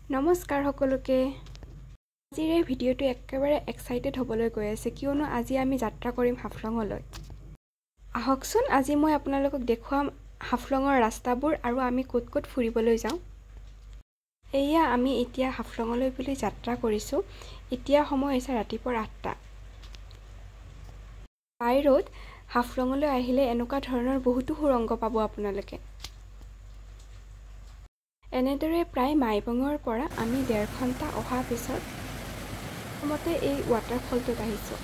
নমস্কাৰ সকলোকে আজিৰ এই ভিডিঅ'টো একেবাৰে এক্সাইটেড হ'বলৈ গৈ আছে কিয়নো আজি আমি যাত্ৰা কৰিম হাফলঙলৈ আহকচোন আজি মই আপোনালোকক দেখুৱাম হাফলঙৰ ৰাস্তাবোৰ আৰু আমি ক'ত ক'ত ফুৰিবলৈ যাওঁ এয়া আমি এতিয়া হাফলঙলৈ বুলি যাত্ৰা কৰিছো এতিয়া সময় হৈছে ৰাতিপুৱা ৮টা বাই ৰোড হাফলঙলৈ আহিলে এনেকুৱা ধৰণৰ বহুতো সুৰংগ পাব আপোনালোকে এনেদৰে প্ৰায় মাইবঙৰ পৰা আমি ১.৫ ঘণ্টা অহা পিছত প্ৰথমতে এই ৱাটাৰফলটোত আহিছোঁ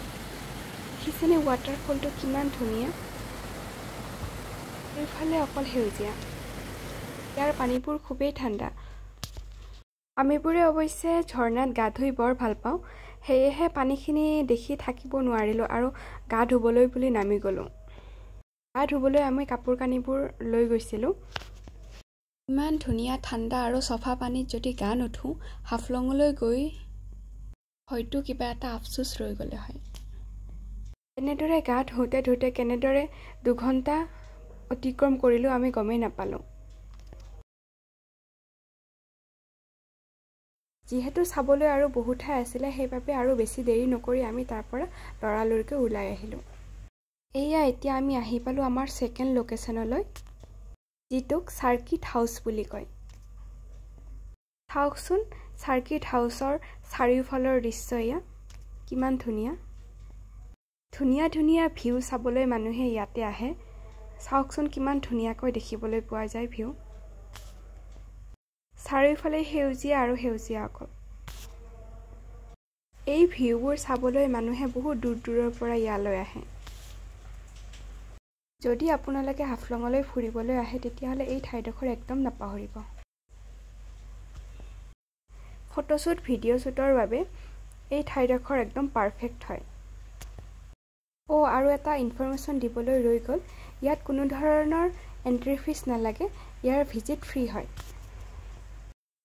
দেখিছেনে ৱাটাৰফলটো কিমান ধুনীয়া এইফালে অকল সেউজীয়া ইয়াৰ পানীবোৰ খুবেই ঠাণ্ডা আমিবোৰে অৱশ্যে ঝৰ্ণাত গা ধুই বৰ ভাল পাওঁ সেয়েহে পানীখিনি দেখি থাকিব নোৱাৰিলোঁ আৰু গা ধুবলৈ বুলি নামি গ'লোঁ গা ধুবলৈ আমি কাপোৰ কানিবোৰ লৈ গৈছিলোঁ ইমান ধুনীয়া ঠাণ্ডা আৰু সফা পানীত যদি গা নুধু হাফলঙলৈ গৈ হয়তো কিবা এটা আফসোস ৰৈ গ'লে হয় এনেদৰে গা ধুতে কেনেদৰে ২ ঘণ্টা অতিক্ৰম কৰিলোঁ আমি গমেই নাপালোঁ যিহেতু চাবলৈ আৰু বহুত ঠাই আছিলে সেইবাবে আৰু বেছি দেৰি নকৰি আমি তাৰ পৰা লৰালৰিকৈ ওলাই আহিলোঁ এয়া এতিয়া আমি আহি পালোঁ আমাৰ সেকেন্ড লোকেশনলৈ যিটোক সাৰ্কিট হাউস বুলি কয় চাওকচোন সাৰ্কিট হাউসৰ চাৰিওফালৰ দৃশ্য এয়া কিমান ধুনীয়া ধুনীয়া ভিউ চাবলৈ মানুহে ইয়াতে আহে চাওকচোন কিমান ধুনীয়াকৈ দেখিবলৈ পোৱা যায় ভিউ চাৰিওফালে সেউজীয়া আৰু সেউজীয়া অকল এই ভিউবোৰ চাবলৈ মানুহে বহুত দূৰৰ পৰা ইয়ালৈ আহে যদি আপোনালোকে হাফলঙলৈ ফুৰিবলৈ আহে তেতিয়াহ'লে এই ঠাইডোখৰ একদম নাপাহৰিব ফটোশ্বুট ভিডিঅ' শ্বুটৰ বাবে এই ঠাইডোখৰ একদম পাৰফেক্ট হয় আৰু এটা ইনফৰমেশ্যন দিবলৈ ৰৈ গ'ল ইয়াত কোনো ধৰণৰ এন্ট্ৰি ফিজ নালাগে ইয়াৰ ভিজিট ফ্ৰী হয়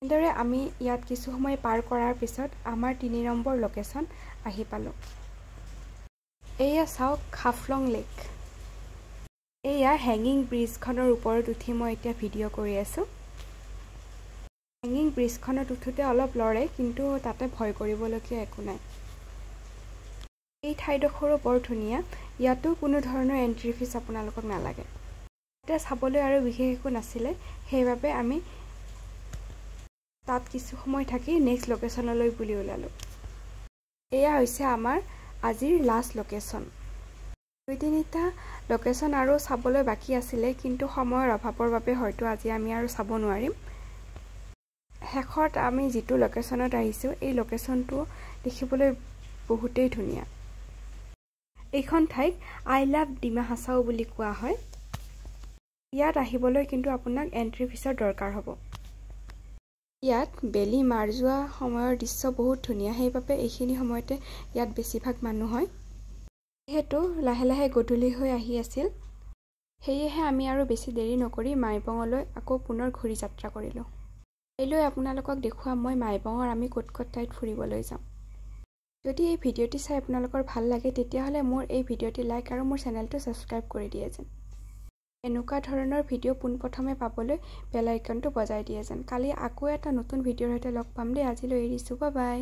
এনেদৰে আমি ইয়াত কিছু সময় পাৰ কৰাৰ পিছত আমাৰ ৩ নম্বৰ লোকেশন আহি পালোঁ এয়া চাওক হাফলং লেক এয়া হেঙিং ব্ৰিজখনৰ ওপৰত উঠি মই এতিয়া ভিডিঅ' কৰি আছোঁ হেঙিং ব্ৰিজখনত উঠোতে অলপ লৰে কিন্তু তাতে ভয় কৰিবলগীয়া একো নাই এই ঠাইডোখৰো বৰ ধুনীয়া ইয়াতো কোনো ধৰণৰ এন্ট্ৰি ফিজ আপোনালোকক নালাগে এতিয়া চাবলৈ আৰু বিশেষ একো নাছিলে সেইবাবে আমি তাত কিছু সময় থাকি নেক্সট লোকেশনলৈ বুলি ওলালোঁ এয়া হৈছে আমাৰ আজিৰ লাষ্ট লোকেশন ২-৩টা লোকেশন আৰু চাবলৈ বাকি আছিলে কিন্তু সময়ৰ অভাৱৰ বাবে হয়তো আজি আমি আৰু চাব নোৱাৰিম শেষত আমি যিটো লোকেশনত আহিছোঁ এই লোকেশনটো দেখিবলৈ বহুতেই ধুনীয়া এইখন ঠাইক আই লাভ ডিমা হাছাও বুলি কোৱা হয় ইয়াত আহিবলৈ কিন্তু আপোনাক এন্ট্ৰি ফিজৰ দৰকাৰ হ'ব ইয়াত বেলি মাৰ যোৱা সময়ৰ দৃশ্য বহুত ধুনীয়া সেইবাবে এইখিনি সময়তে ইয়াত বেছিভাগ মানুহ হয় যেহেতু লাহে গধূলি হৈ আহি আছিল সেয়েহে আমি আৰু বেছি দেৰি নকৰি মাইবঙলৈ আকৌ পুনৰ ঘূৰি যাত্ৰা কৰিলোঁ এইলৈ আপোনালোকক দেখুৱাম মই মাইবঙৰ আমি ক'ত ঠাইত ফুৰিবলৈ যাম যদি এই ভিডিঅ'টি চাই আপোনালোকৰ ভাল লাগে তেতিয়াহ'লে মোৰ এই ভিডিঅ'টি লাইক আৰু মোৰ চেনেলটো ছাবস্ক্ৰাইব কৰি দিয়ে যেন এনেকুৱা ধৰণৰ ভিডিঅ' পোনপ্ৰথমে পাবলৈ বেল আইকনটো বজাই দিয়ে যেন কালি আকৌ এটা নতুন ভিডিঅ'ৰ সৈতে লগ পাম দেই আজিলৈ এৰিছোঁ বাই